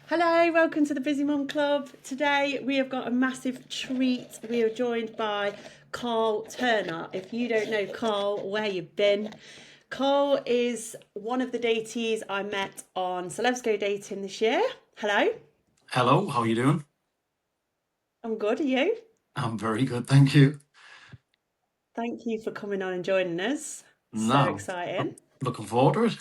Hello, welcome to the Busy Mum Club. Today we have got a massive treat. We are joined by Karl Turner. If you don't know Karl, where you been? Karl is one of the datees I met on Celebs Go Dating this year. Hello, Hello, how are you doing? I'm good. Are you? I'm very good, thank you. Thank you for coming on and joining us. So Now, exciting. looking forward to it.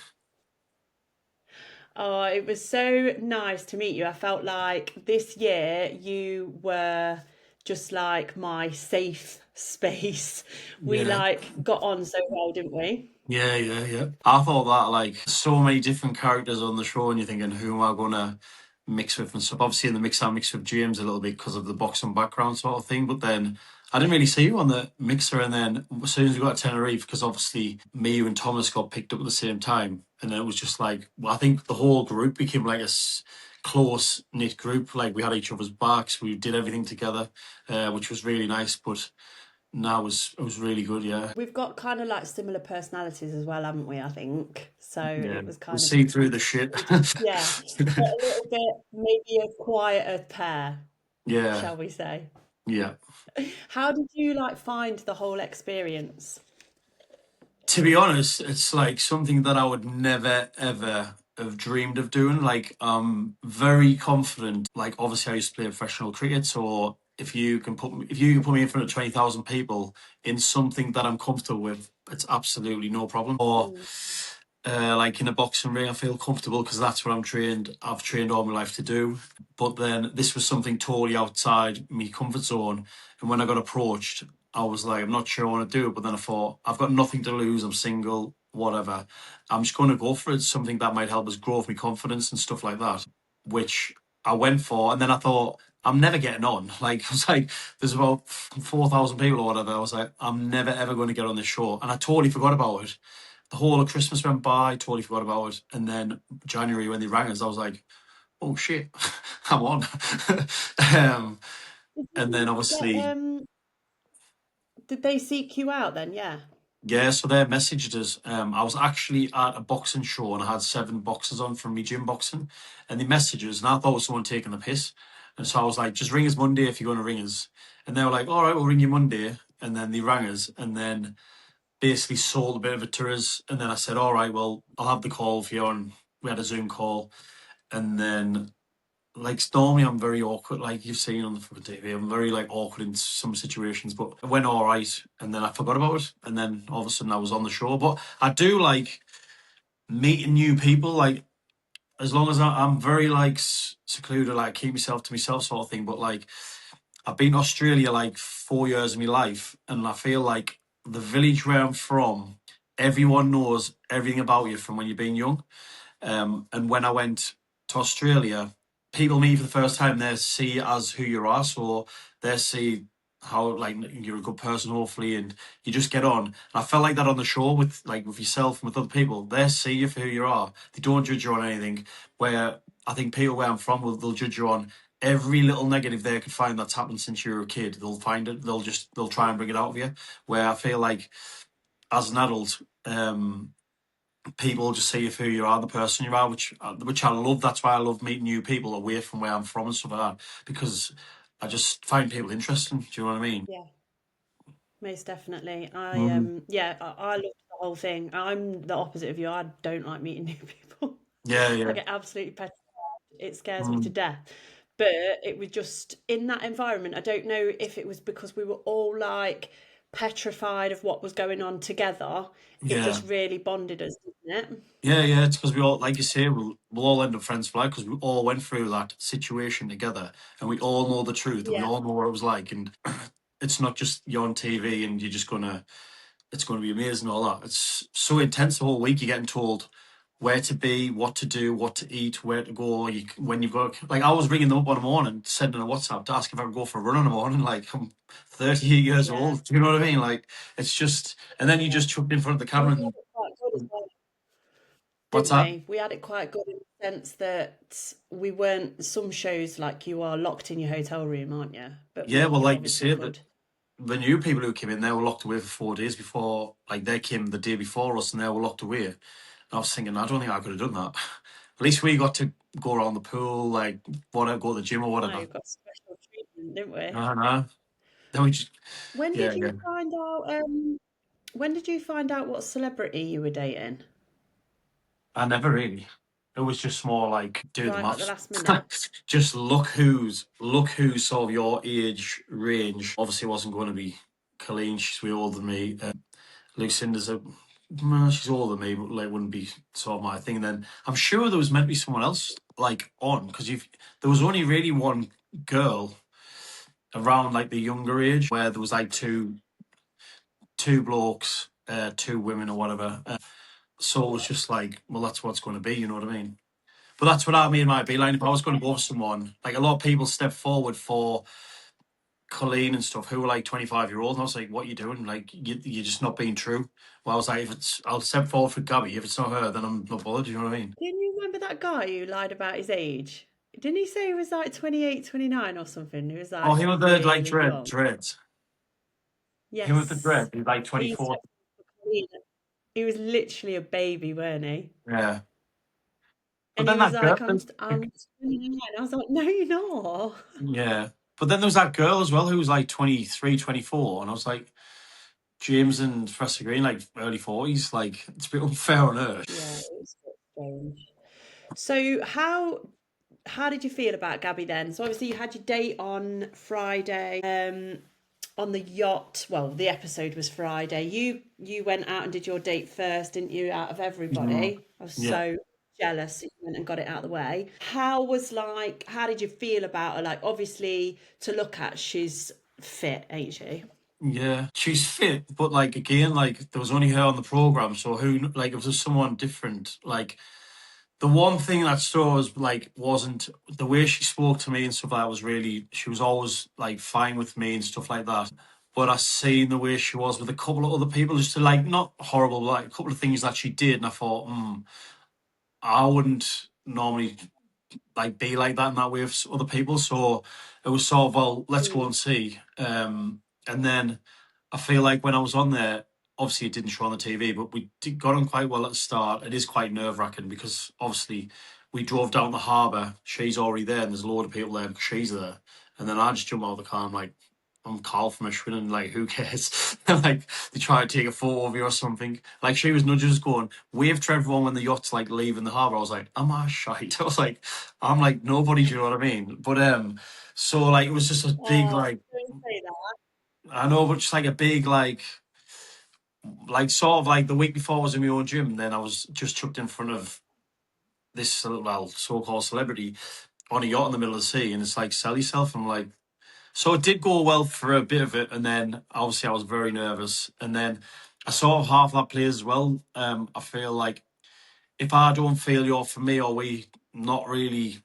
Oh, it was so nice to meet you. I felt like this year you were just like my safe space. We Yeah, got on so well, didn't we? yeah. I thought that like so many different characters on the show, and you're thinking, who am I gonna mix with and stuff. Obviously, in the mix, I mixed with James a little bit because of the boxing background sort of thing. But then I didn't really see you on the mixer. And then as soon as we got to Tenerife, because obviously me, you, and Thomas got picked up at the same time, and then it was just like, well, I think the whole group became like a close knit group. Like we had each other's backs, we did everything together, which was really nice. But no, it was really good. Yeah, We've got kind of like similar personalities as well, haven't we? I think so. yeah. It was We kind of see through the shit. yeah, but a little bit maybe a quieter pair, Yeah, shall we say? yeah. How did you like find the whole experience? To be honest, it's like something that I would never ever have dreamed of doing. Like I'm very confident. Like obviously I used to play professional cricket, so if you can put me in front of 20,000 people in something that I'm comfortable with, it's absolutely no problem. Or Mm. like in a boxing ring, I feel comfortable because that's what I've trained all my life to do. But then this was something totally outside my comfort zone. And when I got approached, I was like, I'm not sure I want to do it. But then I thought, I've got nothing to lose. I'm single, whatever. I'm just going to go for it. Something that might help us grow my confidence and stuff like that, which I went for. And then I thought, I'm never getting on. Like, I was like, there's about 4,000 people or whatever. I was like, I'm never ever going to get on this show. And I totally forgot about it. The whole of Christmas went by, totally forgot about it. And then January, when they rang us, I was like, oh shit, I'm on. um, Did and then you get obviously, did they seek you out then? Yeah. yeah, so they messaged us. I was actually at a boxing show and I had 7 boxers on from me gym boxing. And they messaged us, and I thought it was someone taking the piss. And so I was like, just ring us Monday if you're going to ring us. And they were like, all right, we'll ring you Monday. And then they rang us and then basically sold a bit of it to us. And then I said, all right, well, I'll have the call for you. And we had a Zoom call. And then, like, normally I'm very awkward, like you've seen on the fucking TV. I'm very like awkward in some situations, but it went all right. And then I forgot about it. And then all of a sudden I was on the show. But I do like meeting new people. Like, as long as I'm very like secluded, like keep myself to myself sort of thing. But like, I've been to Australia like 4 years of my life, and I feel like the village where I'm from, everyone knows everything about you from when you've been young. And when I went to Australia, people meet you for the first time, they see you as who you are. So they see how like you're a good person, hopefully, and you just get on. And I felt like that on the show with yourself and with other people. They see you for who you are. They don't judge you on anything. Where I think people where I'm from they'll judge you on every little negative they could find that's happened since you were a kid. They'll find it. They'll try and bring it out of you. Where I feel like as an adult, people just see you for who you are, the person you are, which I love. That's why I love meeting new people away from where I'm from and stuff like that, because I just find people interesting. Do you know what I mean? Yeah. Most definitely. Mm. I loved the whole thing. I'm the opposite of you. I don't like meeting new people. Yeah, I yeah. get absolutely petrified. It scares me to Mm. death. But it was just in that environment. I don't know if it was because we were all like petrified of what was going on together. It Yeah, just really bonded us, didn't it? yeah. It's because we all, like you say, we'll all end up friends for life because we all went through that situation together, and we all know the truth, and we Yeah. all know what it was like, and it's not just you're on TV and it's going to be amazing, all that. It's so intense the whole week. You're getting told where to be, what to do, what to eat, where to go. When you've got, like, I was ringing them up one morning, sending a WhatsApp to ask if I could go for a run in the morning. Like, I'm 38 years Yeah. old. Do you know what I mean? Like, it's just, and then you Yeah. just chucked in front of the And camera we had and it quite good as well, what's didn't that? we? We had it quite good in the sense that we weren't some shows like you are locked in your hotel room, aren't you? But Yeah, well, you like you obviously say, that could. the new people who came in, they were locked away for 4 days before, like, they came the day before us and they were locked away. And I was thinking, I don't think I could have done that. At least we got to go around the pool, like whatever, go to the gym or Oh, whatever. you've got special treatment, didn't we? I know. Then we just, When yeah, did yeah. you find out? When did you find out what celebrity you were dating? I never really. It was just more like do the Right at the maths. last minute. Just look who's sort of your age range. Obviously, it wasn't going to be Colleen. She's way older than me. Lucinda's a well, she's older than me, but like wouldn't be sort of my thing. And then I'm sure there was meant to be someone else like on because if there was only really one girl around like the younger age where there was like two blokes, two women or whatever. So it was just like, well, that's what's going to be. You know what I mean? But that's what I mean might be like if I was going to go for someone, like a lot of people step forward for Colleen and stuff who were like 25-year-olds, and I was like, what are you doing? Like, you're just not being true. Well, I was like, I'll step forward for Gabby. If it's not her, then I'm not bothered. You know what I mean? Didn't you remember that guy who lied about his age? Didn't he say he was like 28, 29 or something? He was Oh, like him with the like really young. dreads. Him with the Yes. dread. He's like He 24. stepped up for Colleen. He was literally a baby, weren't he? Yeah. But And he then was that girl, like, I'm 29. I was like, no, you're not. yeah. But then there was that girl as well who was like 23, 24, and I was like, James and Professor Green, like early 40s. Like, it's a bit unfair on her. Yeah, it was a bit strange. So how did you feel about Gabby then? So obviously you had your date on Friday, on the yacht. Well, the episode was Friday. You went out and did your date first, didn't you? Out of Mm, everybody, I was yeah. so jealous that you went and got it out of the way. How did you feel about her? Like obviously to look at, she's fit, ain't she? Yeah, she's fit, but like again, like there was only her on the program, so who like if there's someone different, like the one thing that stood was like wasn't the way she spoke to me and stuff like that was really she was always like fine with me and stuff like that. But I seen the way she was with a couple of other people, just to like not horrible, like a couple of things that she did, and I thought, I wouldn't normally like be like that in that way with other people. So it was sort of well, let's go Mm, and see. And then I feel like when I was on there, obviously it didn't show on the TV, but got on quite well at the start. It is quite nerve wracking because obviously we drove down the harbour. She's already there, and there's a load of people there because she's there. And then I just jump out of the car. I'm like, I'm Carl from Michelin, and like, who cares? Like, they try to take a photo of you or something. Like, she was nudging us, going, wave to everyone when the yacht's like leaving the harbour. I was like, am I shite? I was like, I'm like nobody. Do you know what I mean? But so like it was just a big oh, like don't say that. I know, but just like a big like sort of like the week before I was in my own gym, then I was just chucked in front of this well so-called celebrity on a yacht in the middle of the sea, and it's like sell yourself. I'm like, so it did go well for a bit of it, and then obviously I was very nervous, and then I sort of half that plays as well. I feel like if I don't feel you're for me or we not really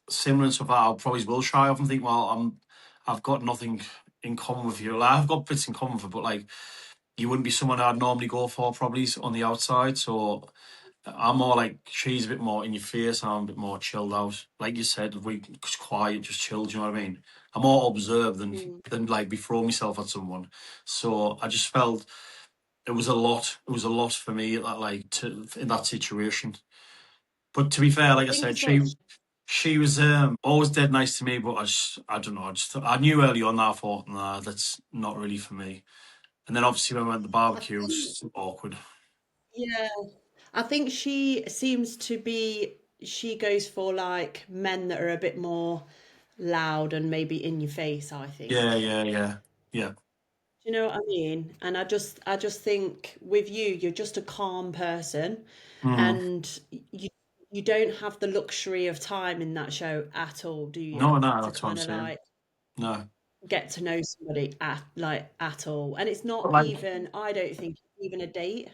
similar and stuff like that, I probably will shy off and think, well, I've got nothing in common with you. Like, I've got bits in common with, but like you wouldn't be someone I'd normally go for probably on the outside. So I'm more like she's a bit more in your face, and I'm a bit more chilled out. Like you said, we just quiet, just chilled. You know what I mean? I'm more observed Mm. than like be throw myself at someone. So I just felt it was a lot. It was a lot for me that like to in that situation. But to be fair, I like I think said, as well. she was always dead nice to me. But I don't know. I knew early on that I thought, nah, that's not really for me. And then obviously when we went to the I barbecue, it think was awkward. yeah. I think she seems to be, she goes for like men that are a bit more loud and maybe in your face, I Yeah, think. yeah, yeah, yeah. Do you know what I mean? And I just think with you, you're just a calm person Mm. and you you don't have the luxury of time in that show at all, do No, you? no, To that's what I'm kind of saying. like No, get to know somebody at all. And it's not but like, even, I don't think it's even a date.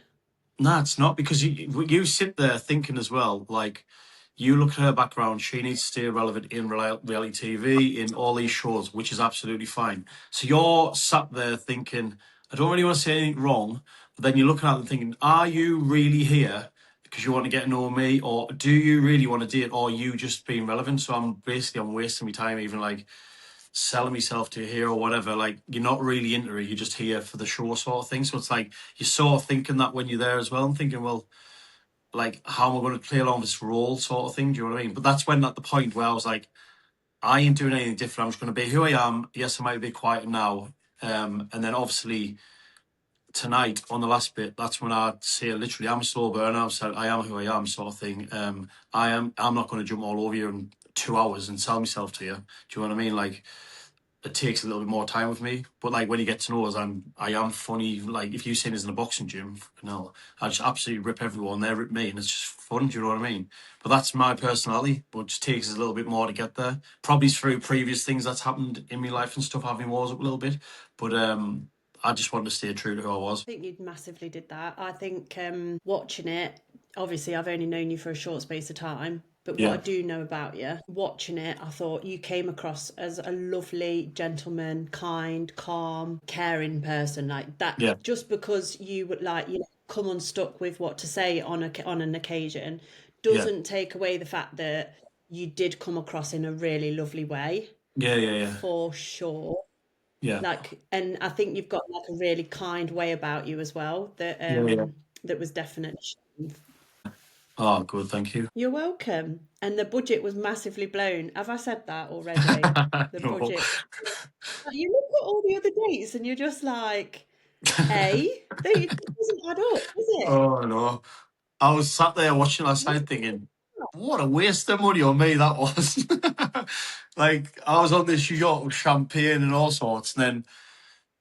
no, it's not because you sit there thinking as well. Like, you look at her background; she needs to stay relevant in reality TV, in all these shows, which is absolutely fine. So you're sat there thinking, I don't really want to say anything wrong, but then you're looking at them thinking, are you really here because you want to get to know me, or do you really want to date, or are you just being relevant? So I'm wasting my time, even like selling myself to you here or whatever. Like, you're not really into it; you're just here for the show, sort of thing. So it's like you're sort of thinking that when you're there as well. I'm thinking, well. like, how am I going to play along this role, sort of thing. Do you know what I mean? But that's when at the point where I was like, I ain't doing anything different. I'm just going to be who I am. Yes, I might be quiet now. And then obviously tonight on the last bit, that's when I say literally, I'm a slow burner. I've said I am who I am, sort of thing. I'm not going to jump all over you in 2 hours and sell myself to you. Do you know what I mean? Like, it takes a little bit more time with me. But like, when you get to know us, I am funny. Like, if you seen us in a boxing gym, fucking hell, I just absolutely rip everyone. They rip me, and it's just fun. Do you know what I mean? But that's my personality. But it just takes us a little bit more to get there. Probably through previous things that's happened in my life and stuff, having wars up a little bit. But I just wanted to stay true to who I was. I think you massively did that. I think watching it, obviously, I've only known you for a short space of time, but what Yeah, I do know about you, watching it, I thought you came across as a lovely gentleman, kind, calm, caring person like that. yeah, Just because you would like, come unstuck with what to say on an occasion, yeah, doesn't take away the fact that you did come across in a really lovely way, yeah, yeah, yeah, for sure. yeah, Like, and I think you've got like a really kind way about you as well that yeah, yeah. that was definitely shown. Oh, good, thank you. You're welcome. And the budget was massively blown. Have I said that already? The No. budget. You look at all the other dates and you're just like, it doesn't add up, does it? Oh no. I was sat there watching last What's night thinking, what a waste of money on me that was. Like, I was on this yacht with champagne and all sorts, and then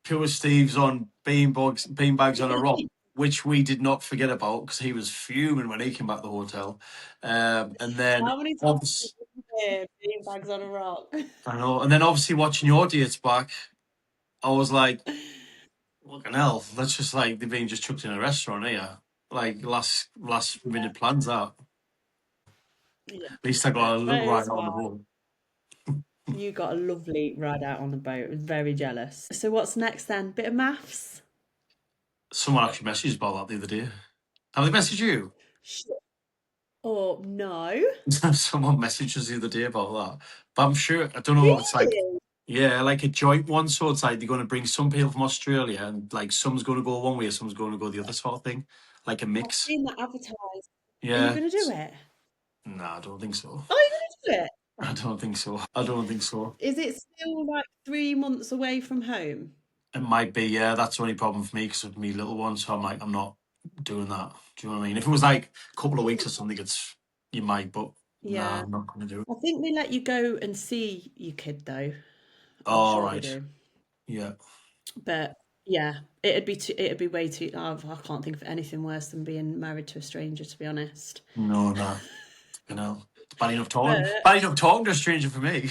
Pure Steve's on beanbags on a rock, which we did not forget about because he was fuming when he came back to the hotel. And then how many times have obviously, you been here, being bags on a rock? I know, and then obviously watching your dates back, I was like, fucking hell, that's just like they've been just chucked in a restaurant here. Like, last Yeah, minute plans out. yeah. At least I got a little That ride is on the why boat. you got a lovely ride out on the boat. I was very jealous. So what's next then? Bit of maths? Someone actually messaged about that the other day. Have they messaged you? Sure. Oh no. Someone messaged us the other day about that. But I'm sure, I don't know, it's like, Really? yeah, like a joint one. So it's like they're going to bring some people from Australia and like some's going to go one way, some's going to go the other, sort of thing. Like a I've mix. seen that advertised. Are you Yeah. going to do it? No, I don't think so. Are you going to do it? I don't think so. I don't think so. Is it still like 3 months away from home? It might be, yeah, that's the only problem for me because of me little one. So I'm like, I'm not doing that. Do you know what I mean? If it was like a couple of weeks or something, you might, but nah, Yeah. I'm not going to do it. I think they let you go and see your kid though. I'm All sure they right. do. Yeah. But yeah, it'd be way too. I can't think of anything worse than being married to a stranger, to be honest. No, no. You know, it's bad enough But talking. Bad enough talking to a stranger for me.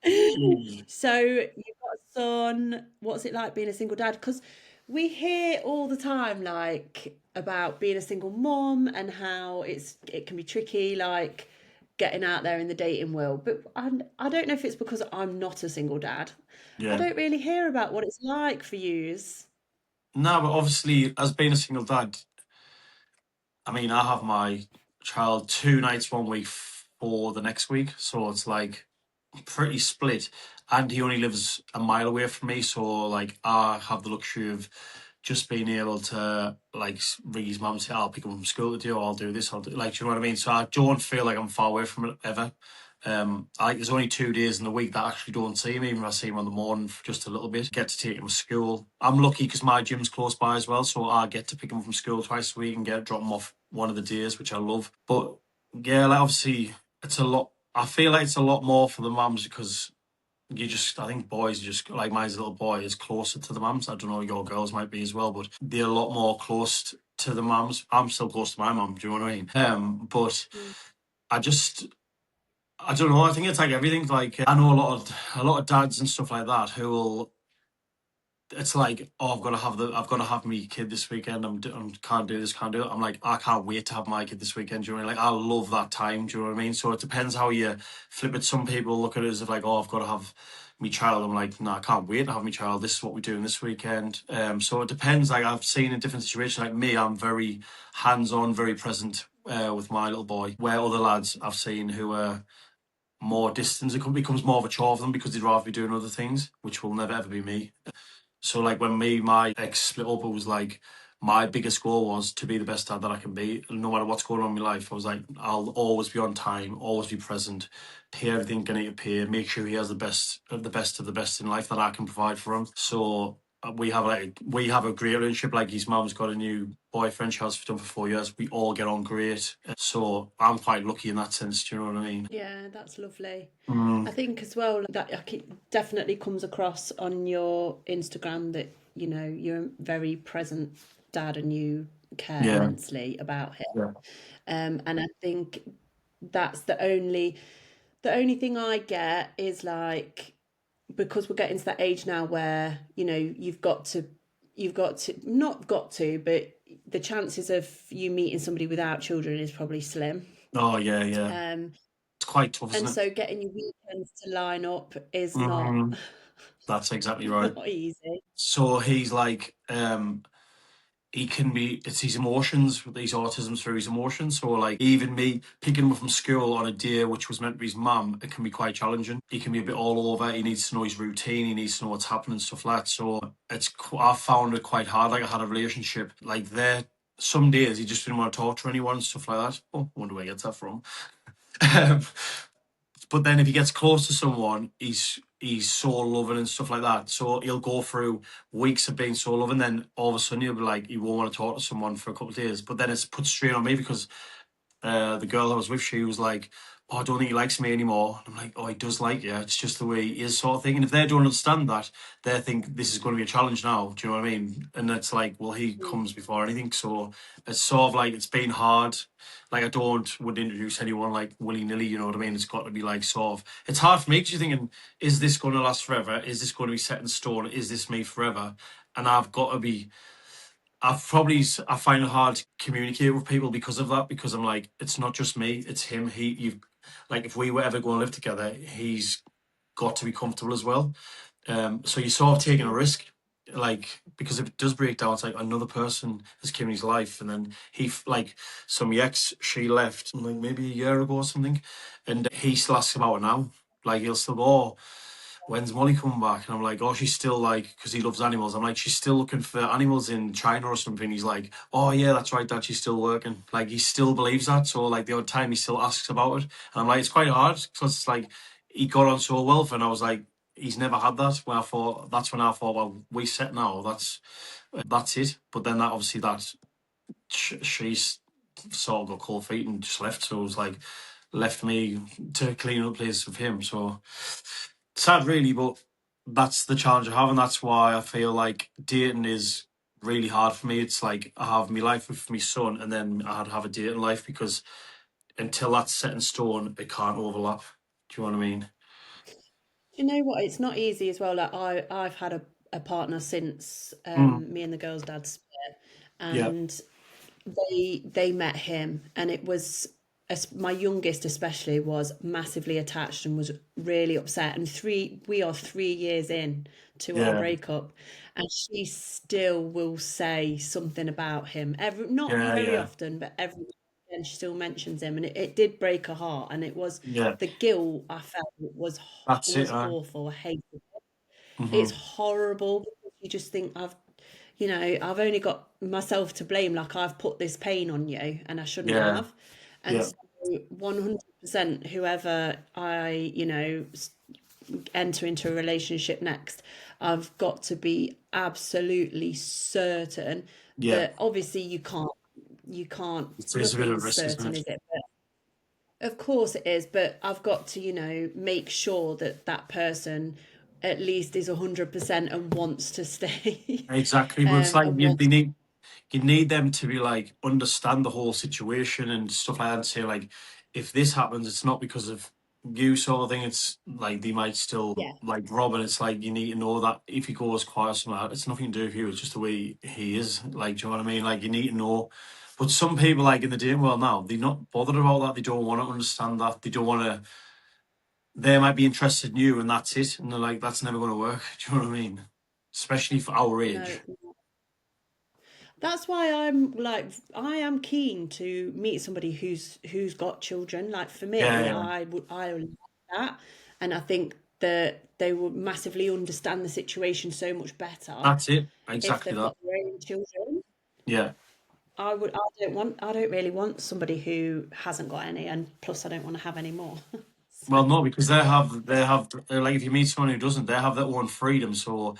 Jeez. so you've got a son. What's it like being a single dad? Because we hear all the time, like about being a single mom and how it can be tricky, like getting out there in the dating world. But I don't know if it's because I'm not a single dad. I Yeah. don't really hear about what it's like for yous. No, but obviously, as being a single dad, I mean, I have my child 2 nights 1 week for the next week, so it's like pretty split. And he only lives a mile away from me, so like I have the luxury of just being able to like ring his mum and say, "I'll pick him up from school to do, or I'll do this, I'll do," like, do you know what I mean? So I don't feel like I'm far away from it ever. There's only 2 days in the week that I actually don't see him, even if I see him on the morning for just a little bit. Get to take him to school. I'm lucky because my gym's close by as well, so I get to pick him from school twice a week and drop him off one of the days, which I love. But yeah, like obviously it's a lot. I feel like it's a lot more for the mums because I think boys just like my little boy is closer to the mums. I don't know, your girls might be as well, but they're a lot more close to the mums. I'm still close to my mum. Do you know what I mean? But Mm. I just I don't know. I think it's like everything. Like I know a lot of dads and stuff like that who will. It's like, oh, I've got to have my kid this weekend. I'm can't do this, can't do it. I'm like, I can't wait to have my kid this weekend. Do you know what I mean? Like, I love that time. Do you know what I mean? So it depends how you flip it. Some people look at it as if like, oh, I've got to have my child. I'm like, no, I can't wait to have my child. This is what we're doing this weekend. So it depends. Like I've seen in different situations. Like me, I'm very hands-on, very present with my little boy. Where other lads I've seen who are more distant, it becomes more of a chore for them because they'd rather be doing other things, which will never ever be me. So like when my ex split up, it was like my biggest goal was to be the best dad that I can be. And no matter what's going on in my life, I was like, I'll always be on time, always be present, pay everything I need to pay, make sure he has the best of the best of the best in life that I can provide for him. So we have a great relationship. Like his mum's got a new boyfriend she has done for 4 years. We all get on great. So I'm quite lucky in that sense. Do you know what I mean? Yeah, that's lovely. Mm, I think as well that it definitely comes across on your Instagram that you're a very present dad and you care yeah, immensely about him. yeah. And I think that's the only thing I get is like, because we're getting to that age now where you've got to not got to, but the chances of you meeting somebody without children is probably slim. Oh yeah, yeah. Um, It's quite tough, and isn't it? so getting your weekends to line up is not Hmm. That's exactly right. not easy. So he's like, he can be, it's his emotions, with these autisms through his emotions. So like even me picking him up from school on a day which was meant to be his mum, it can be quite challenging. He can be a bit all over. He needs to know his routine. He needs to know what's happening, stuff like that. So I found it quite hard. Like I had a relationship like there. Some days he just didn't want to talk to anyone and stuff like that. Oh, I wonder where he gets that from. Um, but then if he gets close to someone, he's so loving and stuff like that. So he'll go through weeks of being so loving, then all of a sudden he'll be like he won't want to talk to someone for a couple of days. But then it's put strain on me because the girl I was with, she was like, "Oh, I don't think he likes me anymore." And I'm like, "Oh, he does like you. It's just the way he is," sort of thing. And if they don't understand that, they think this is going to be a challenge now. Do you know what I mean? And it's like, well, he Mm. comes before anything, so it's sort of like it's been hard. Like I would introduce anyone like willy nilly. You know what I mean? It's got to be like sort of. It's hard for me because you're thinking, is this going to last forever? Is this going to be set in stone? Is this me forever? And I've got to be I find it hard to communicate with people because of that. Because I'm like, it's not just me, it's him. You've like, if we were ever going to live together, he's got to be comfortable as well. So you're sort of taking a Mm. risk, like because if it does break down, it's like another person has given his life, and then like some ex, she left like maybe a year ago or something, and he still asks about it now. Like he'll still go, "Oh, when's Molly coming back?" And I'm like, "Oh, she's still like," because he loves animals. I'm like, "She's still looking for animals in China or something." He's like, "Oh yeah, that's right, Dad. She's still working." Like he still believes that. So like the odd time he still asks about it, and I'm like, it's quite hard because it's like he got on so well, and I was like, he's never had that. When I thought that's when I thought, well, we set now. That's it. But then that obviously that she's sort of got cold feet and just left. So it was like left me to clean up place with him. So sad, really, but that's the challenge I have, and that's why I feel like dating is really hard for me. It's like I have my life with my son, and then I had to have a dating life because until that's set in stone, it can't overlap. Do you know what I mean? Do you know what? It's not easy as well. Like I've had a partner since Mm, me and the girl's dad split, yeah, and they met him, and it was my youngest especially was massively attached and was really upset. And we are 3 years in to our yeah, breakup, and she still will say something about him every not yeah, very yeah, often, but every and she still mentions him, and it did break her heart. And it was yeah. the guilt I felt was That's it. was awful. I hated it. It's Mm-hmm. horrible because you just think I've only got myself to blame. Like I've put this pain on you and I shouldn't Yeah, have. And yeah, so 100% whoever I enter into a relationship next, I've got to be absolutely certain yeah. that obviously you can't, It is a bit of a nothing's risk, isn't certain, it? is it? Of course it is, but I've got to, make sure that that person at least is 100% and wants to stay, Exactly. But it's like and they wants. need you need them to be like understand the whole situation and stuff like that and say like if this happens it's not because of you sort of thing. It's like they might still Yeah, like rob, and it's like you need to know that if he goes quiet or something like that, it's nothing to do with you, it's just the way he is. Like, do you know what I mean? Like you need to know. But some people like in the dating world now, they're not bothered about that. They don't want to understand that. They don't want to, they might be interested in you and that's it. And they're like, that's never going to work. Do you know what I mean? Especially for our no, age. that's why I'm like I am keen to meet somebody who's got children. Like for me, Yeah, I like that, and I think that they will massively understand the situation so much better That's it. if Exactly they've that. got their own children. Yeah. I don't really want somebody who hasn't got any, and plus I don't want to have any more. So, Well, no, because they have like if you meet someone who doesn't, they have their own freedom. So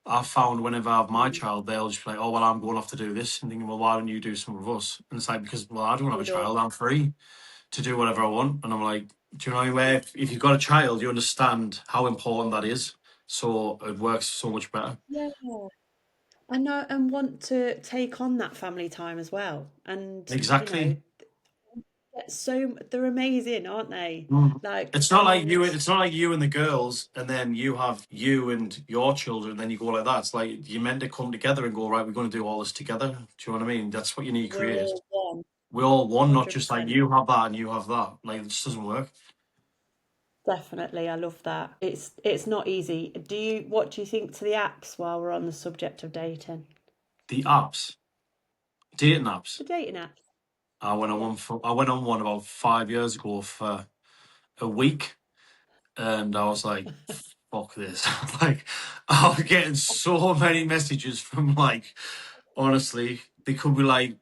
I found whenever I have my mm, child, they'll just be like, "Oh, well, I'm going off to do this," and thinking, "Well, why don't you do some of us?" And it's like because well, I don't have a with all, child, I'm free to do whatever I want, and I'm like, do you know where if you've got a child, you understand how important that is, so it works so much better. yeah, I know, and want to take on that family time as well. And Exactly. they're amazing, aren't they? Mm. Like, It's not like you. and It's not like you and the girls, and then you have you and your children. And then you go like that. It's like you're meant to come together and go right. We're going to do all this together. Do you know what I mean? That's what you need to we're create. all one, We're all one, not just like 100%. you have that and you have that. Like it just doesn't work. Definitely, I love that. It's not easy. What do you think to the apps while we're on the subject of dating? The apps, dating apps. The dating apps. Yeah. I went on one about 5 years ago for a week, and I was like, "Fuck this!" Like I was getting so many messages from like, honestly, they could be like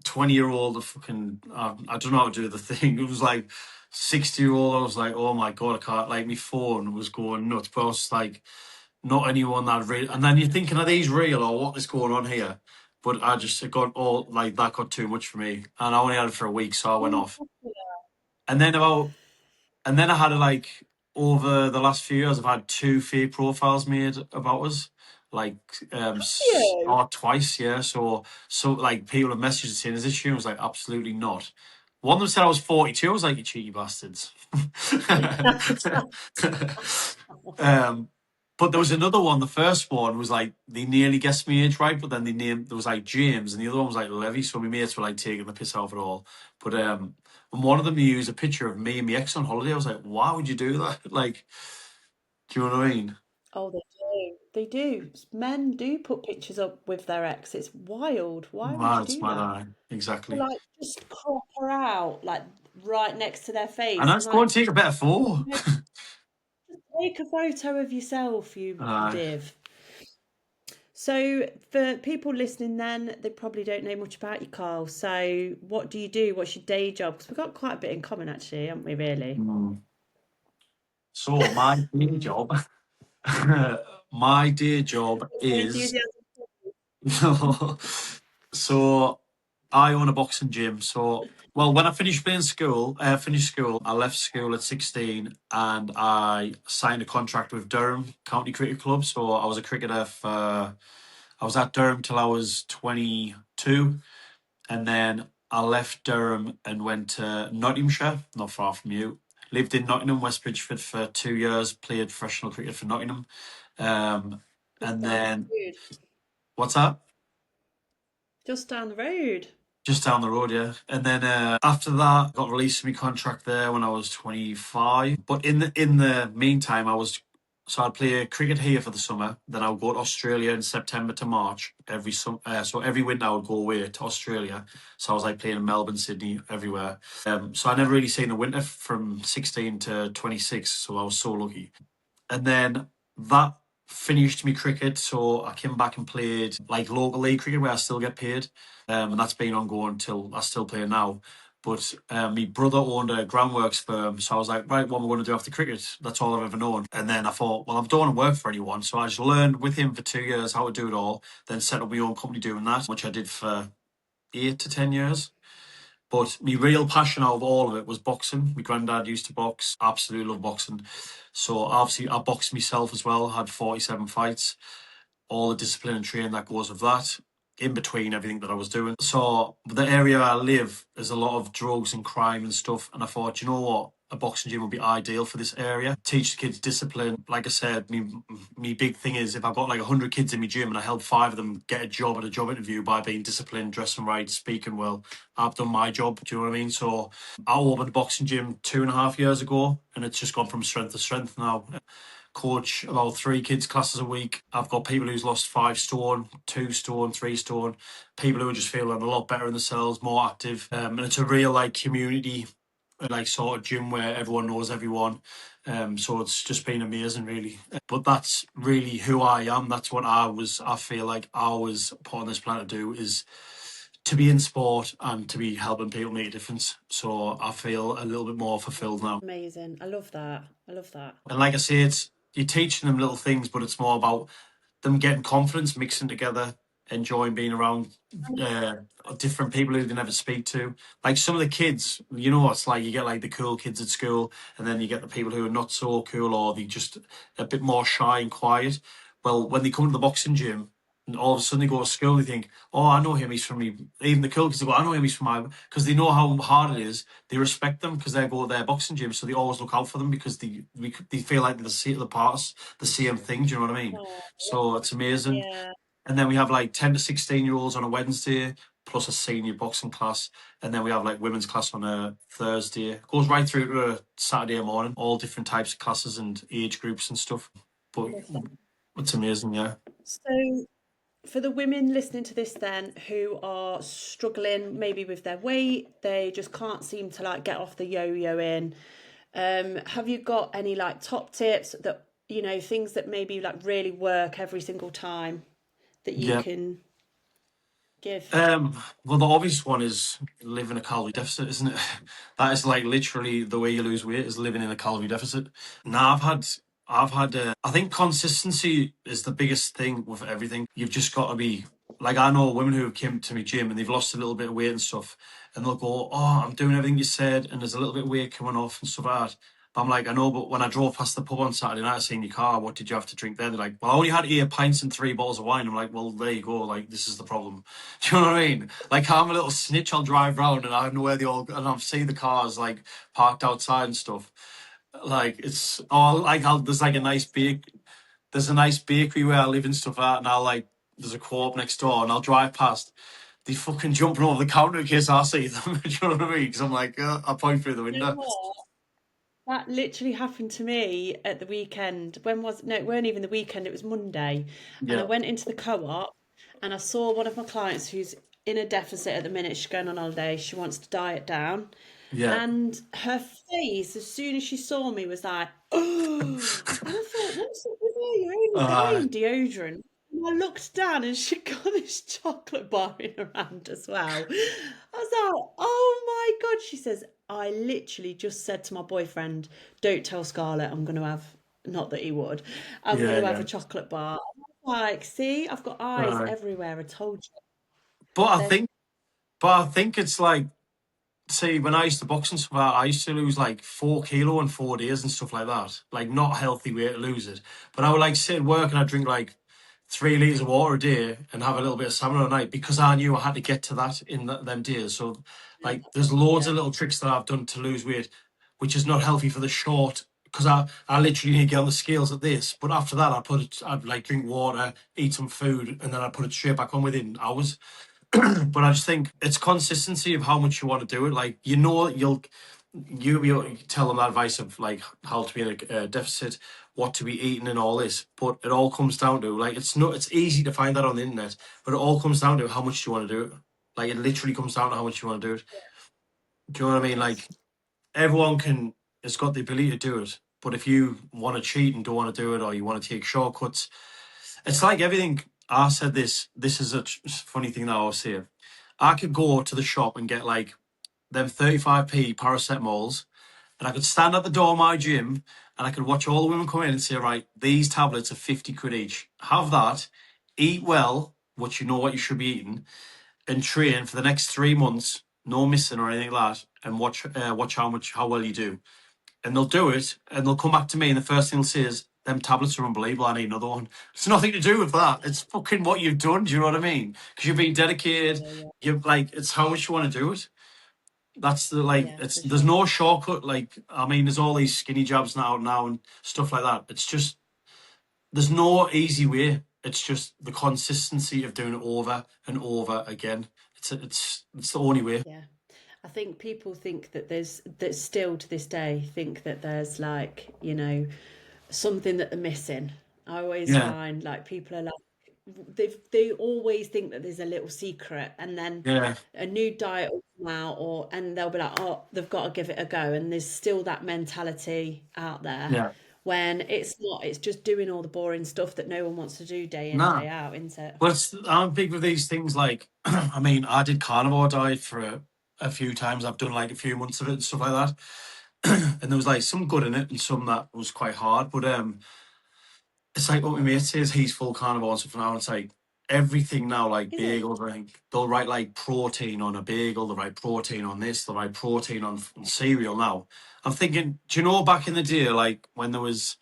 20-year-old, fucking, I don't know how to do the thing. It was like 60-year-old. I was like, oh my God, I can't, like, my phone was going nuts. But I was like, not anyone that real. And then you're thinking, are these real or what is going on here? But I just, it got all, like, that got too much for me. And I only had it for a week, so I went Oh, off. And then about and then I had like over the last few years, I've had two fake profiles made about us, like you. or twice, yeah. So like people have messaged saying, "Is this you?" I was like, "Absolutely not." One of them said I was 42. I was like, "You cheeky bastards." um, but there was another one. The first one was like they nearly guessed my age right, but then they named there was like James, and the other one was like Levy. So my mates were like taking the piss out of it all. But and one of them used a picture of me and my ex on holiday. I was like, why would you do that? Like, do you know what I mean? Oh, they do. They do. Men do put pictures up with their ex. It's wild. Why would you Mad, do mad that? eye. Or Exactly. like just crop her out, like right next to their And face, I and just go like and take a better photo. take a photo of yourself, you uh, div. So for people listening, then they probably don't know much about you, Carl. So what do you do? What's your day job? Because we've got quite a bit in common, actually, haven't we? Really. mm. So my day Mm. job, my day job No is enthusiasm. so I own a boxing gym. So, well, when I finished playing school, finished school, I left school at 16 and I signed a contract with Durham County Cricket Club. So I was a cricketer I was at Durham till I was 22. And then I left Durham and went to Nottinghamshire, not far from you. Lived in Nottingham, West Bridgeford for 2 years, played professional cricket for Nottingham. Um, Just and down then, the road. what's that? Just down the road. Just down the road, yeah. And then after that, got released from my contract there when I was 25. But in the meantime, so I'd play cricket here for the summer. Then I would go to Australia in September to March every so every winter I would go away to Australia. So I was like playing in Melbourne, Sydney, everywhere. So I never really seen the winter from 16 to 26. So I was so lucky. And then that finished me cricket. So I came back and played like local league cricket where I still get paid. And that's been ongoing till I still play now. But my brother owned a groundworks firm, so I was like, right, what am I going to do after cricket? That's all I've ever known. And then I thought, well, I don't want to work for anyone, so I just learned with him for 2 years how to do it all. Then set up my own company doing that, which I did for 8 to 10 years. But my real passion out of all of it was boxing. My granddad used to box, absolutely love boxing. So obviously I boxed myself as well, had 47 fights, all the discipline and training that goes with that, in between everything that I was doing. So the area I live is a lot of drugs and crime and stuff. And I thought, you know what? A boxing gym would be ideal for this area. Teach the kids discipline. Like I said, me big thing is if I've got like 100 kids in my gym and I help five of them get a job at a job interview by being disciplined, dressing right, speaking well, I've done my job. Do you know what I mean? So I opened a boxing gym 2.5 years ago and it's just gone from strength to strength now. Coach about 3 kids classes a week. I've got people who's lost 5 stone, 2 stone, 3 stone. People who are just feeling a lot better in themselves, more active, and it's a real like community like sort of gym where everyone knows everyone. So it's just been amazing, really. But that's really who I am. That's what I feel like I was put on this planet to do, is to be in sport and to be helping people make a difference. So I feel a little bit more fulfilled now. Amazing. I love that. I love that. And like I say, it's you're teaching them little things, but it's more about them getting confidence, mixing together, enjoying being around uh, different people who they never speak to. Like some of the kids, you know, it's like you get like the cool kids at school, and then you get the people who are not so cool, or they just a bit more shy and quiet. Well, when they come to the boxing gym, and all of a sudden they go to school, they think, "Oh, I know him. He's from me." Even the cool kids go, "I know him. He's from my," because they know how hard it is. They respect them because they go to their boxing gym, so they always look out for them because they feel like they're the parts, the same thing. Do you know what I mean? Oh, So it's amazing. yeah. And then we have like 10 to 16-year-olds on a Wednesday, plus a senior boxing class. And then we have like women's class on a Thursday. It goes right through to a Saturday morning, all different types of classes and age groups and stuff. But Love that. it's amazing, yeah. So, for the women listening to this, then who are struggling maybe with their weight, they just can't seem to like get off the yo-yoing. Have you got any like top tips that things that maybe like really work every single time that you Yeah. can give? Well, the obvious one is live in a calorie deficit, isn't it? That is like literally the way you lose weight is living in a calorie deficit. Now, I think consistency is the biggest thing with everything. You've just got to be like, I know women who came to me gym and they've lost a little bit of weight and stuff, and they'll go, "Oh, I'm doing everything you said," and there's a little bit of weight coming off and stuff like that. But I'm like, I know, but when I drove past the pub on Saturday night, I seen your car. What did you have to drink there? They're like, "Well, I only had 8 pints and 3 bottles of wine." I'm like, "Well, there you go. Like, this is the problem." Do you know what I mean? Like, I'm a little snitch. I'll drive round and I know where they all, and I've seen the cars like parked outside and stuff. Like, it's all like, there's like there's a nice bakery where I live and stuff like that, and I'll like, there's a co-op next door, and I'll drive past. They fucking jumping over the counter in case I see them. Do you know what I mean? Because I'm like, I point through the You know window. what? That literally happened to me at the weekend. When was no, it weren't even the weekend, it was Monday. And I Yeah, went into the co-op and I saw one of my clients who's in a deficit at the minute. She's going on holiday. She wants to diet down. yeah. And her face, as soon as she saw me, was like, oh. And I thought, what's up with her? You're only Uh, buying deodorant. And I looked down and she'd got this chocolate bar in her hand as well. I was like, oh my God. She says, I literally just said to my boyfriend, don't tell Scarlett I'm going to have, not that he would, I'm going yeah, to have yeah. a chocolate bar. I'm like, see, I've got eyes Uh, everywhere. I told you. but I There's, think, but I think it's like, see, when I used to box and stuff, I used to lose like 4 kilo in 4 days and stuff like that. Like, not healthy way to lose it. But I would like sit at work and I'd drink like 3 liters of water a day and have a little bit of salmon at night because I knew I had to get to that in them days. So, like, there's loads yeah, of little tricks that I've done to lose weight, which is not healthy for the short. Because I literally need to get on the scales at this, but after that I'd like drink water, eat some food, and then I'd put it straight back on within hours. But I just think it's consistency of how much you want to do it. Like, you know, you tell them advice of like how to be in a deficit, what to be eating, and all this. But it all comes down to like, it's easy to find that on the internet, but it all comes down to how much you want to do it. Like, it literally comes down to how much you want to do it. Do you know what I it mean? Like, does. everyone has got the ability to do it. But if you want to cheat and don't want to do it, or you want to take shortcuts, it's like everything. I said this. This is a funny thing that I was saying. I could go to the shop and get like them 35p paracetamols, and I could stand at the door of my gym and I could watch all the women come in and say, right, these tablets are 50 quid each. Have that, eat well, which you know what you should be eating, and train for the next 3 months, no missing or anything like that, and watch how well you do. And they'll do it, and they'll come back to me, and the first thing they'll say is, "Them tablets are unbelievable. I need another one." It's nothing to do with that. It's fucking what you've done. Do you know what I mean? Because you've been dedicated. Yeah, yeah, You've like, it's how much you want to do it. That's the like. yeah, It's for there's sure. no shortcut. Like, I mean, there's all these skinny jabs now and stuff like that. It's just, there's no easy way. It's just the consistency of doing it over and over again. It's the only way. Yeah. I think people think that that still to this day think that there's like, something that they're missing. I always Yeah. find like people are like, they always think that there's a little secret, and then Yeah, a new diet will come out, or and they'll be like, oh, they've got to give it a go, and there's still that mentality out there yeah. when it's not. It's just doing all the boring stuff that no one wants to do day in Nah. day out, isn't it? But I'm big with these things. Like, I mean, I did carnivore diet for a few times. I've done like a few months of it and stuff like that. And there was like some good in it and some that was quite hard. But it's like what my mate says, he's full carnivore and stuff now. And it's like everything now, like Is it? bagels, I think they'll write like protein on a bagel, they'll write protein on this, they'll write protein on cereal now. I'm thinking, do you know back in the day, like when there was,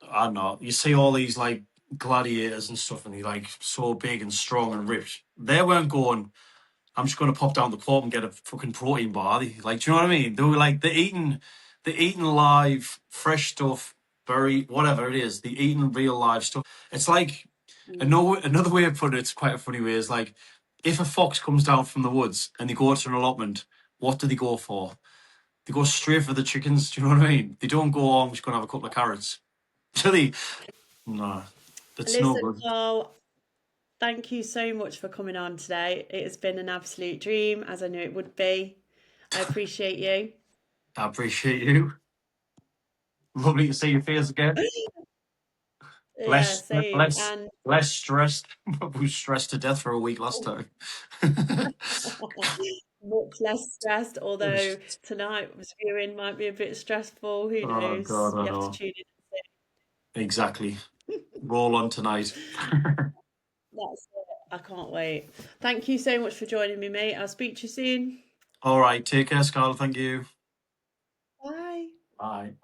I don't know, you see all these like gladiators and stuff, and they're like so big and strong and ripped. They weren't going, I'm just going to pop down the pub and get a fucking protein bar. Like, do you know what I mean? They were like, they're eating live, fresh stuff, very, whatever it is, they're eating real live stuff. It's like, Mm. another way of putting it, it's quite a funny way, is like, if a fox comes down from the woods and they go to an allotment, what do they go for? They go straight for the chickens. Do you know what I mean? They don't go, oh, I'm just going to have a couple of carrots. Do they? No, that's no Listen, good. Carl, thank you so much for coming on today. It has been an absolute dream, as I knew it would be. I appreciate you. I appreciate you. Lovely to see your face again. Yeah, Less, same. less, And less stressed. We was stressed to death for a week last time. much less stressed, although tonight's viewing might be a bit stressful. Who Oh knows? God, I You have to know. tune in and Exactly. Roll on tonight. that's it. I can't wait. Thank you so much for joining me, mate. I'll speak to you soon. All right. Take care, Scarlett. Thank you. Bye. Bye.